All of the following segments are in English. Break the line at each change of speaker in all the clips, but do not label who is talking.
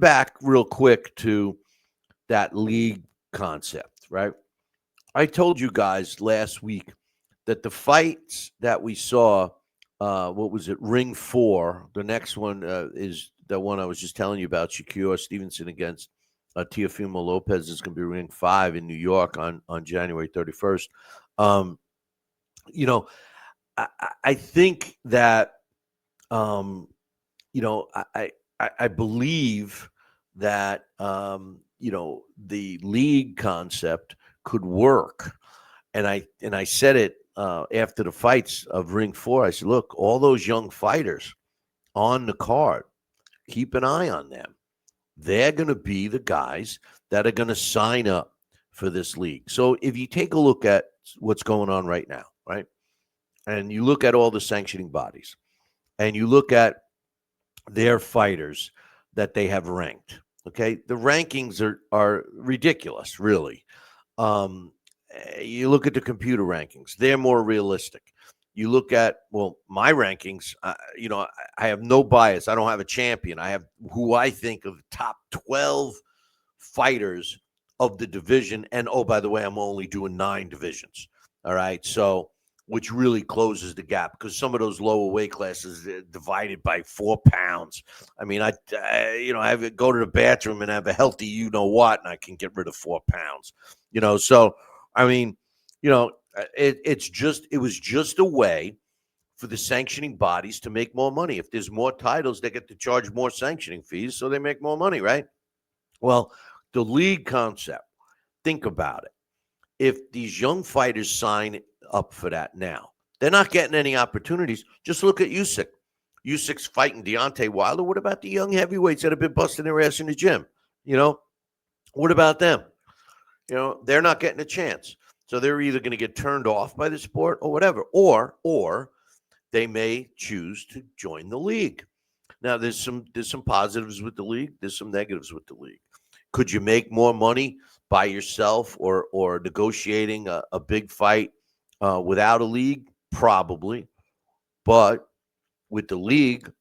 back real quick to that league concept, right? I told you guys last week that the fights that we saw, what was it, Ring 4, the next one is the one I was just telling you about, Shakur Stevenson against Teofimo Lopez is going to be Ring 5 in New York on January 31st. Um, you know, I think that, um, I believe that, the league concept could work. And I said it after the fights of Ring 4. I said, look, all those young fighters on the card, keep an eye on them. They're going to be the guys that are going to sign up for this league. So if you take a look at what's going on right now, right, and you look at all the sanctioning bodies, and you look at their fighters that they have ranked, okay, the rankings are ridiculous, really. Um, you look at the computer rankings; they're more realistic. You look at, well, my rankings. I have no bias. I don't have a champion. I have who I think of the top 12 fighters of the division. And oh, by the way, I'm only doing 9 divisions. All right, so which really closes the gap because some of those lower weight classes divided by 4 pounds. I mean, I have to go to the bathroom and have a healthy, and I can get rid of 4 pounds. So I mean, it was just a way for the sanctioning bodies to make more money. If there's more titles, they get to charge more sanctioning fees, so they make more money, right? Well, the league concept, think about it. If these young fighters sign up for that now, they're not getting any opportunities. Just look at Usyk. Usyk's fighting Deontay Wilder. What about the young heavyweights that have been busting their ass in the gym? What about them? They're not getting a chance. So they're either going to get turned off by the sport or whatever, or they may choose to join the league. Now, there's some positives with the league. There's some negatives with the league. Could you make more money by yourself or negotiating a big fight without a league? Probably. But with the league,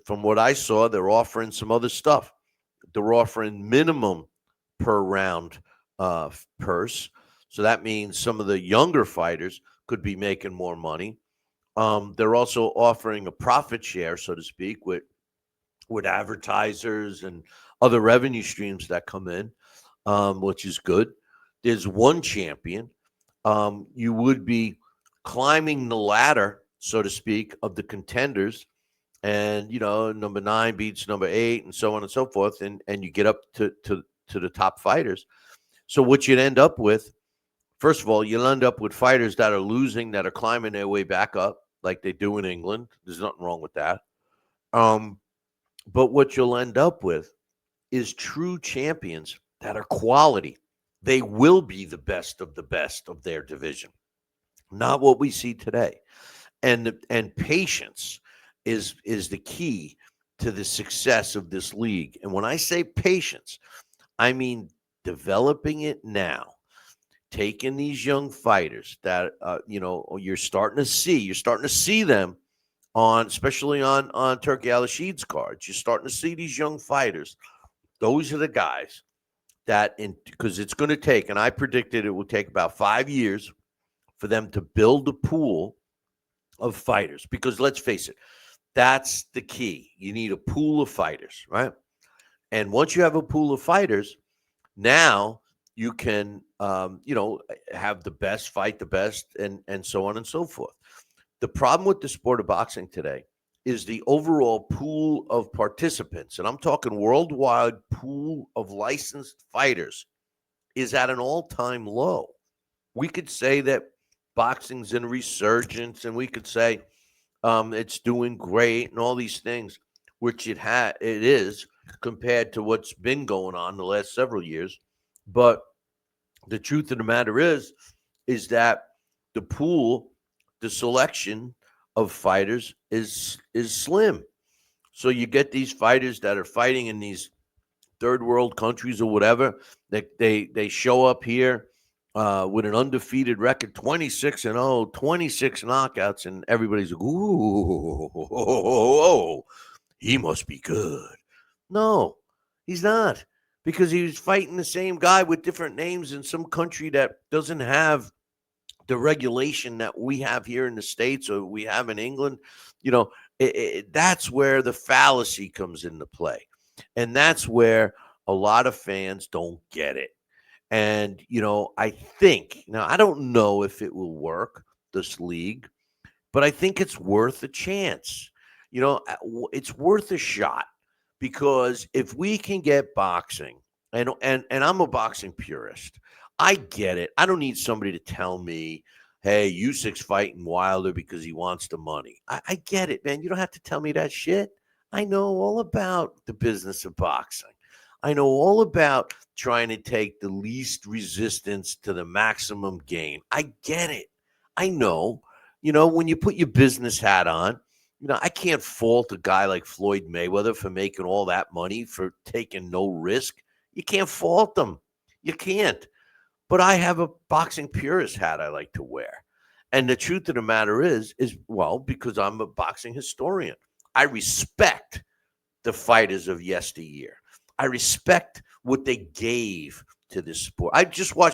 from what I saw, they're offering some other stuff. They're offering minimum per round purse. So that means some of the younger fighters could be making more money. They're also offering a profit share, so to speak, with advertisers and other revenue streams that come in, which is good. There's one champion. You would be climbing the ladder, so to speak, of the contenders. And, number 9 beats number 8 and so on and so forth. And you get up to the top fighters. So what you'd end up with, first of all, you'll end up with fighters that are losing, that are climbing their way back up like they do in England. There's nothing wrong with that. But what you'll end up with is true champions that are quality. They will be the best of their division, not what we see today. And patience is the key to the success of this league. And when I say patience, I mean developing it now, taking these young fighters that you're starting to see them especially on Turkey Al Rashid's cards. You're starting to see these young fighters. Those are the guys because it's going to take, and I predicted it will take about 5 years for them to build a pool of fighters. Because let's face it, that's the key. You need a pool of fighters, right? And once you have a pool of fighters, now you can, have the best fight the best, and so on and so forth. The problem with the sport of boxing today is the overall pool of participants, and I'm talking worldwide pool of licensed fighters, is at an all-time low. We could say that boxing's in resurgence, and we could say it's doing great and all these things, which it is compared to what's been going on the last several years. But the truth of the matter is that the pool, the selection of fighters is slim. So you get these fighters that are fighting in these third world countries or whatever. They show up here with an undefeated record, 26-0, 26 knockouts, and everybody's like, ooh, he must be good. No, He's not, because he was fighting the same guy with different names in some country that doesn't have the regulation that we have here in the States or we have in England. You know, that's where the fallacy comes into play. And that's where a lot of fans don't get it. And, I think, now I don't know if it will work, this league, but I think it's worth a chance. It's worth a shot, because if we can get boxing, and I'm a boxing purist, I get it. I don't need somebody to tell me, hey, Usyk's fighting Wilder because he wants the money. I get it, man. You don't have to tell me that shit. I know all about the business of boxing. I know all about trying to take the least resistance to the maximum gain. I get it. I know. When you put your business hat on, I can't fault a guy like Floyd Mayweather for making all that money, for taking no risk. You can't fault them. You can't. But I have a boxing purist hat I like to wear. And the truth of the matter is, well, because I'm a boxing historian, I respect the fighters of yesteryear. I respect what they gave to this sport. I just watched